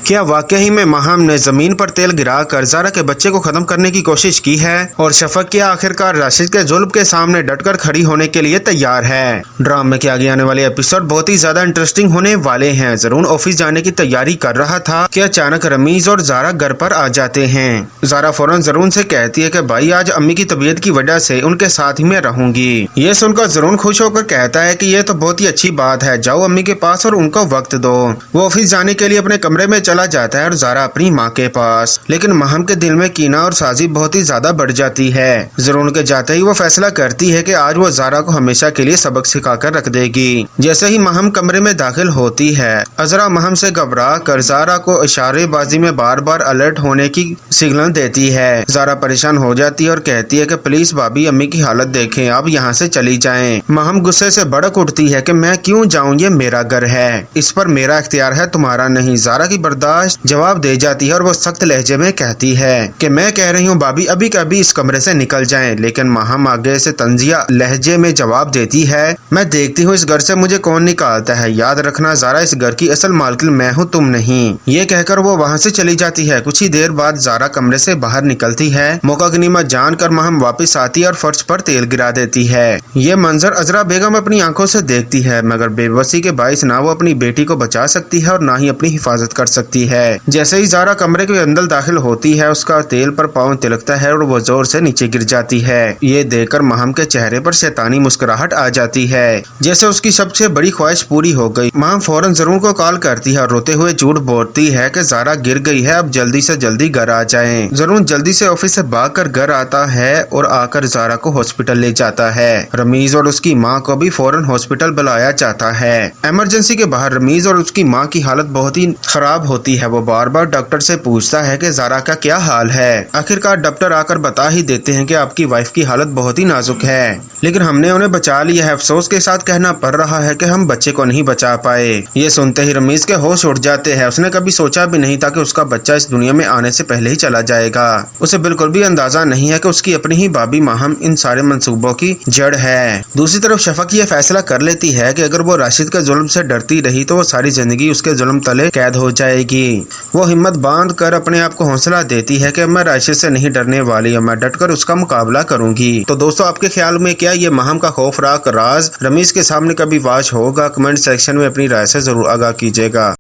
क्या वाकई में महम ने जमीन पर तेल गिरा कर ज़ारा के बच्चे को खत्म करने की कोशिश की है और शफक क्या आखिरकार राशिद के जुल्म के सामने डटकर खड़ी होने के लिए तैयार है। ड्रामे के आगे आने वाले एपिसोड बहुत ही ज्यादा इंटरेस्टिंग होने वाले हैं। जरून ऑफिस जाने की तैयारी कर रहा था कि अचानक रमीज और ज़ारा घर पर आ जाते हैं। ज़ारा फौरन जरून से कहती है कि भाई आज अम्मी की तबीयत की वजह से उनके साथ ही मैं रहूंगी। ये सुनकर जरून खुश होकर कहता है कि ये तो बहुत ही अच्छी बात है, जाओ अम्मी के पास और उनको वक्त दो। वो ऑफिस जाने के लिए अपने कमरे में चला जाता है और ज़ारा अपनी माँ के पास। लेकिन महम के दिल में कीना और साजिश बहुत ही ज्यादा बढ़ जाती है। जरून के जाते ही वो फैसला करती है कि आज वो ज़ारा को हमेशा के लिए सबक सिखाकर रख देगी। जैसे ही महम कमरे में दाखिल होती है, अजरा महम से घबरा कर ज़ारा को इशारेबाजी में बार बार अलर्ट होने की सिग्नल देती है। ज़ारा परेशान हो जाती है और कहती है कि प्लीज भाभी अम्मी की हालत देखें, अब यहाँ से चली जाएं। महम गुस्से से भड़क उठती है कि मैं क्यों जाऊँ, ये मेरा घर है, इस पर मेरा इख्तियार है, तुम्हारा नहीं। ज़ारा की बर्दाश्त जवाब दे जाती है और वो सख्त लहजे में कहती है कि मैं कह रही हूँ भाभी अभी कभी इस कमरे से निकल जाएं। लेकिन महम आगे से तंजिया लहजे में जवाब देती है, मैं देखती हूँ इस घर से मुझे कौन निकालता है, याद रखना ज़ारा इस घर की असल मालकिन मैं हूँ, तुम नहीं। ये कहकर वो वहाँ से चली जाती है। कुछ ही देर बाद ज़ारा कमरे से बाहर निकलती है। मौका गनीमत जानकर महम वापस आती है और फर्श पर तेल गिरा देती है। ये मंजर अजरा बेगम अपनी आंखों से देखती है, मगर बेबसी के बाइस ना वो अपनी बेटी को बचा सकती है और ना ही अपनी हिफाजत कर सकती है। जैसे ही ज़ारा कमरे के अंदर दाखिल होती है, उसका तेल पर पाँव तिलकता है और वो जोर से नीचे गिर जाती है। ये देखकर महम के चेहरे पर शैतानी मुस्कुराहट आ जाती है, जैसे उसकी सबसे बड़ी ख्वाहिश पूरी हो गई। महम फौरन जरून को कॉल करती है और रोते हुए झूठ बोलती है कि ज़ारा गिर गई है, अब जल्दी से जल्दी घर आ जाएं। जरून जल्दी से ऑफिस से भागकर घर आता है और आकर ज़ारा को हॉस्पिटल ले जाता है। रमीज और उसकी माँ को भी फौरन हॉस्पिटल बुलाया जाता है। इमरजेंसी के बाहर रमीज और उसकी माँ की हालत बहुत ही खराब होती है। वो बार बार डॉक्टर से पूछता है कि ज़ारा का क्या हाल है। आखिरकार डॉक्टर आकर बता ही देते हैं कि आपकी वाइफ की हालत बहुत ही नाजुक है, लेकिन हमने उन्हें बचा लिया है। अफसोस के साथ कहना पड़ रहा है कि हम बच्चे को नहीं बचा पाए। ये सुनते ही रमीज के होश उड़ जाते हैं। उसने कभी सोचा भी नहीं था कि उसका बच्चा इस दुनिया में आने से पहले ही चला जाएगा। उसे बिल्कुल भी अंदाजा नहीं है कि उसकी अपनी ही भाभी महम इन सारे मंसूबों की जड़ है। दूसरी तरफ शफक ये फैसला कर लेती है कि अगर वो राशिद के जुल्म से डरती रही तो वो सारी जिंदगी उसके जुल्म तले कैद हो जाएगी। वो हिम्मत बांध कर अपने आप को हौसला देती है कि मैं राशिद से नहीं डरने वाली, मैं डटकर उसका मुकाबला करूंगी। तो दोस्तों, आपके ख्याल में क्या ये महम का खौफनाक राज रमीज के सामने कभी वाश होगा? कमेंट सेक्शन में अपनी राय से जरूर आगाह कीजिएगा।